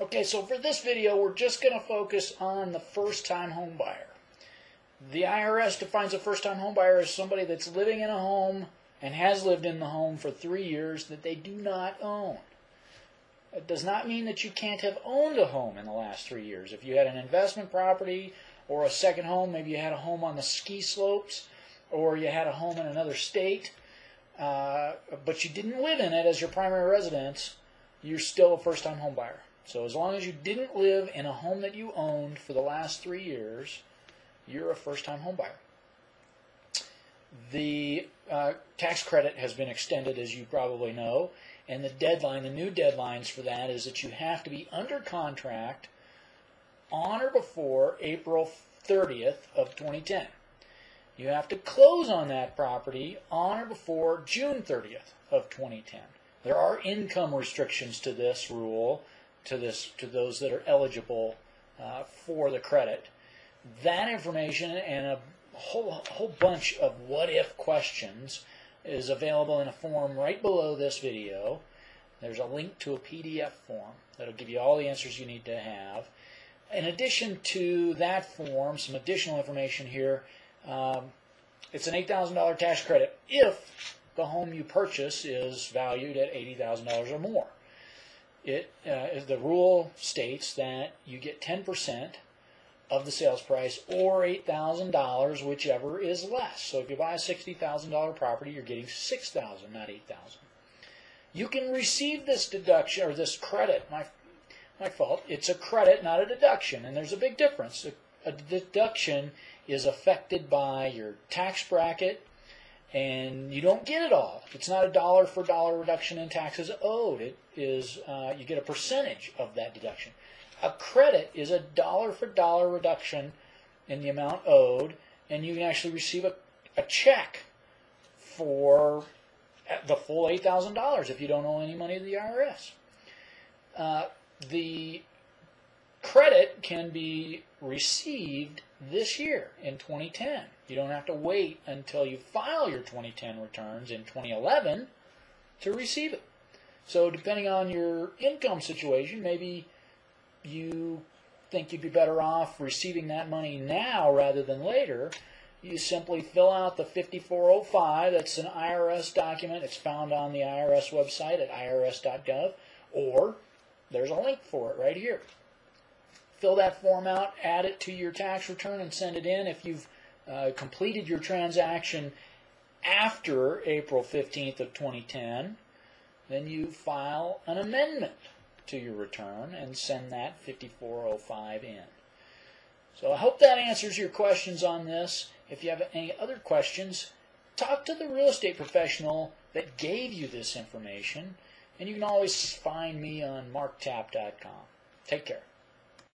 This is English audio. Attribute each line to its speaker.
Speaker 1: Okay, so for this video, we're just going to focus on the first-time home buyer. The IRS defines a first-time home buyer as somebody that's living in a home and has lived in the home for 3 years that they do not own. It does not mean that you can't have owned a home in the last 3 years. If you had an investment property or a second home, maybe you had a home on the ski slopes or you had a home in another state, but you didn't live in it as your primary residence, you're still a first-time home buyer. So as long as you didn't live in a home that you owned for the last 3 years, you're a first-time home buyer. The tax credit has been extended, as you probably know, and the deadline, the new deadlines for that is that you have to be under contract on or before April 30th of 2010. You have to close on that property on or before June 30th of 2010. There are income restrictions to this rule, to those that are eligible for the credit. That information and a whole bunch of what-if questions is available in a form right below this video. There's a link to a PDF form that'll give you all the answers you need to have. In addition to that form, some additional information here. It's an $8,000 tax credit if the home you purchase is valued at $80,000 or more. The rule states that you get 10% of the sales price or $8,000, whichever is less. So if you buy a $60,000 property, you're getting $6,000, not $8,000. You can receive this deduction or this credit. My fault. It's a credit, not a deduction, and there's a big difference. A deduction is affected by your tax bracket, and you don't get it all. It's not a dollar-for-dollar reduction in taxes owed. It is you get a percentage of that deduction. A credit is a dollar-for-dollar reduction in the amount owed, and you can actually receive a check for the full $8,000 if you don't owe any money to the IRS. The credit can be received this year in 2010. You don't have to wait until you file your 2010 returns in 2011 to receive it. So depending on your income situation, maybe you think you'd be better off receiving that money now rather than later. You simply fill out the 5405. That's an IRS document. It's found on the IRS website at irs.gov, or there's a link for it right here. Fill that form out, add it to your tax return, and send it in. If you've completed your transaction after April 15th of 2010, then you file an amendment to your return and send that 5405 in. So I hope that answers your questions on this. If you have any other questions, talk to the real estate professional that gave you this information, and you can always find me on marktap.com. Take care.